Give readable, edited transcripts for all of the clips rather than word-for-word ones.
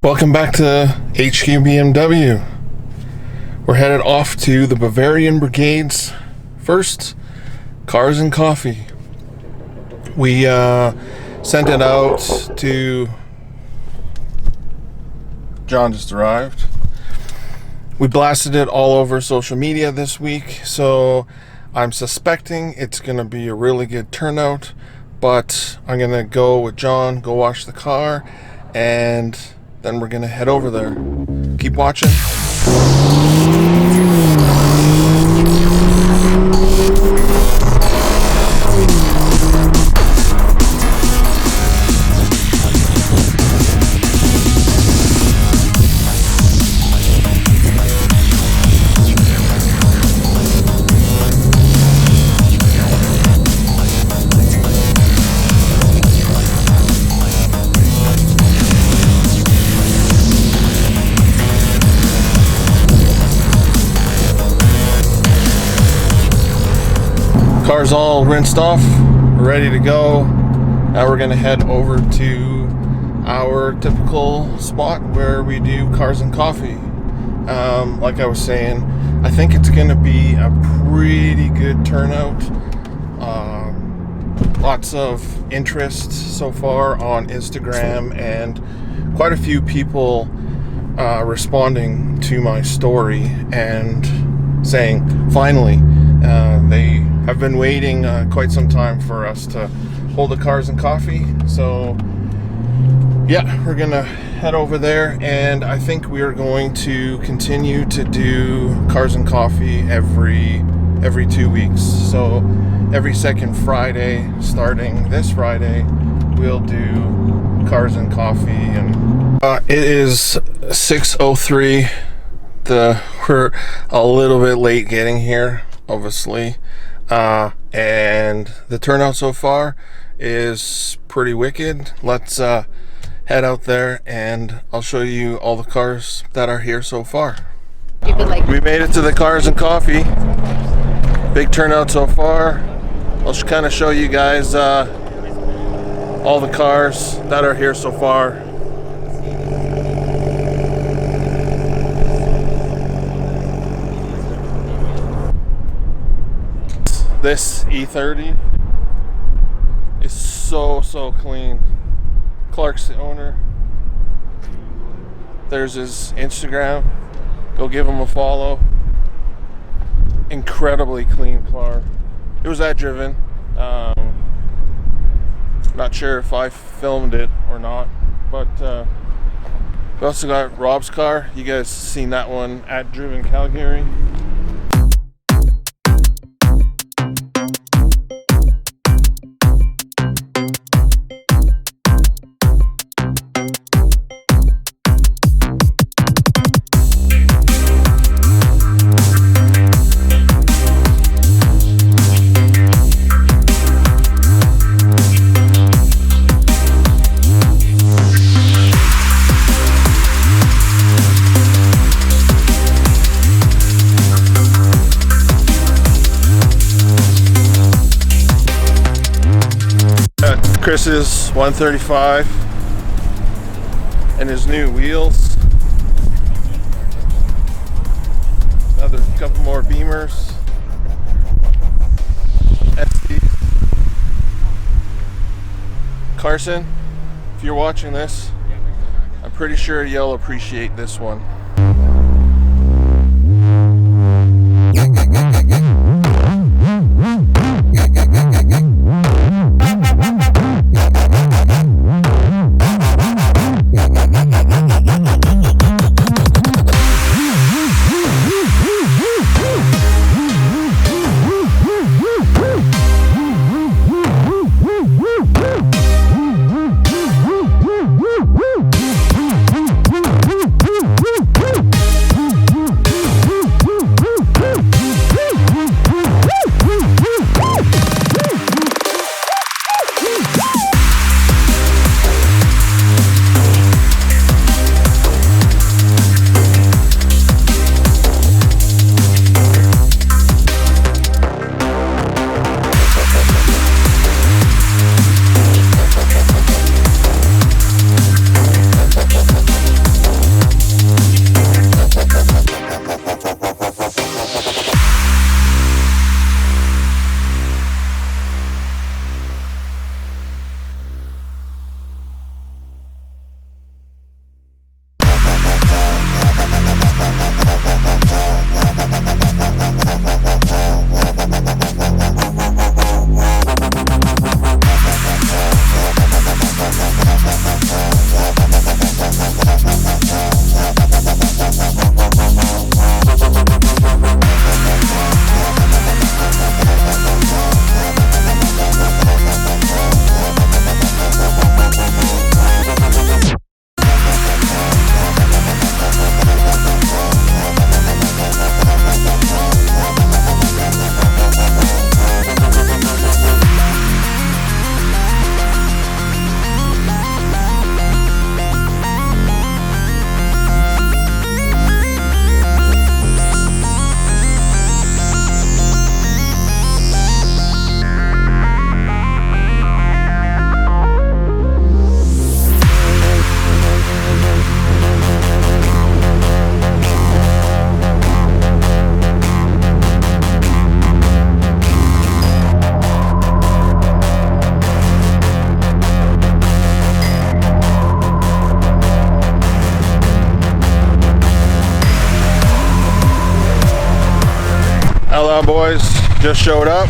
Welcome back to HQ We're headed off to the Bavarian Brigade's first Cars and Coffee. We sent it out to... John just arrived. We blasted it all over social media this week, so I'm suspecting it's going to be a really good turnout, but I'm going to go with John, go wash the car, and then we're going to head over there. Keep watching. Car's all rinsed off, we're ready to go. Now we're gonna head over to our typical spot where we do Cars and Coffee. Like I was saying, I think it's gonna be a pretty good turnout. Lots of interest so far on Instagram and quite a few people responding to my story and saying, finally, they have been waiting quite some time for us to hold the Cars and Coffee. So yeah, we're gonna head over there, and I think we are going to continue to do Cars and Coffee every 2 weeks. So every second Friday, starting this Friday, we'll do Cars and Coffee. And it is 6:03. We're a little bit late getting here, obviously, and the turnout so far is pretty wicked. Let's head out there and I'll show you all the cars that are here so far. We made it to the Cars and Coffee. Big turnout so far. I'll just kind of show you guys all the cars that are here so far. This E30 is so clean. Clark's the owner. There's his Instagram. Go give him a follow. Incredibly clean car. It was that driven. Not sure if I filmed it or not, but we also got Rob's car. You guys seen that one at Driven Calgary. Chris's 135 and his new wheels. Another couple more Beamers. SD. Carson, if you're watching this, I'm pretty sure you'll appreciate this one. on, boys? Just showed up.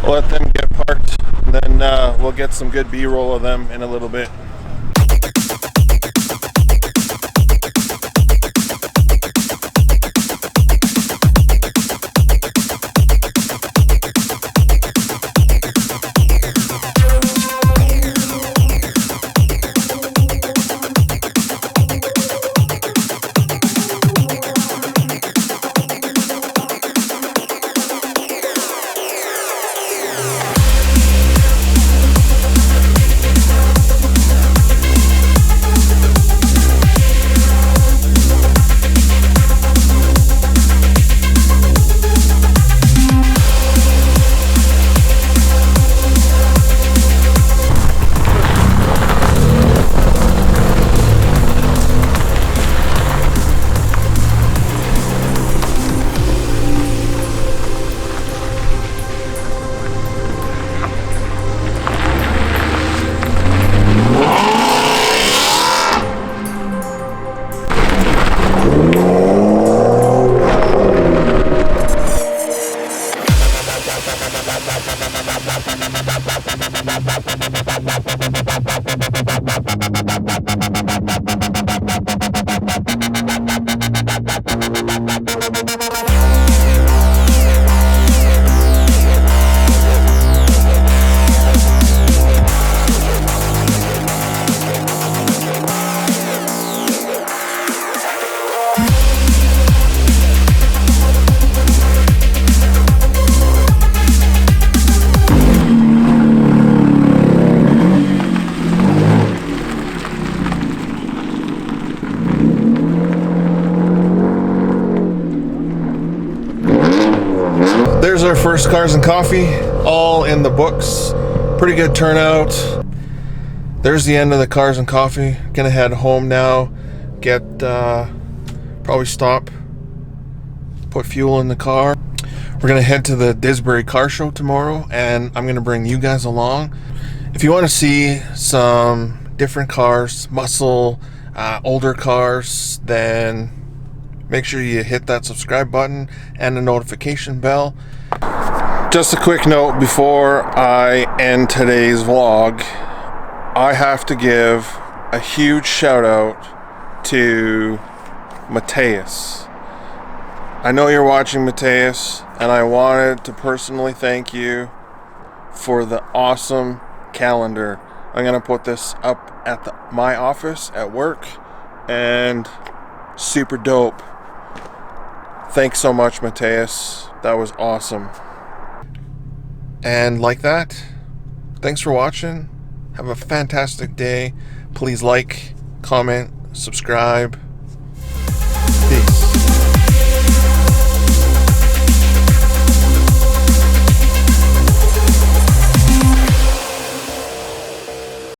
Let them get parked, and then we'll get some good B-roll of them in a little bit. There's our first Cars and Coffee, all in the books. Pretty good turnout. There's the end of the Cars and Coffee. Gonna head home now. Get, probably stop, put fuel in the car. We're gonna head to the Disbury Car Show tomorrow, and I'm gonna bring you guys along. If you want to see some different cars, muscle, older cars, then make sure you hit that subscribe button and the notification bell. Just a quick note before I end today's vlog, I have to give a huge shout out to Mateus. I know you're watching, Mateus, and I wanted to personally thank you for the awesome calendar. I'm gonna put this up at my office at work, and super dope. Thanks so much, Mateus. That was awesome. And like that, thanks for watching. Have a fantastic day. Please like, comment, subscribe.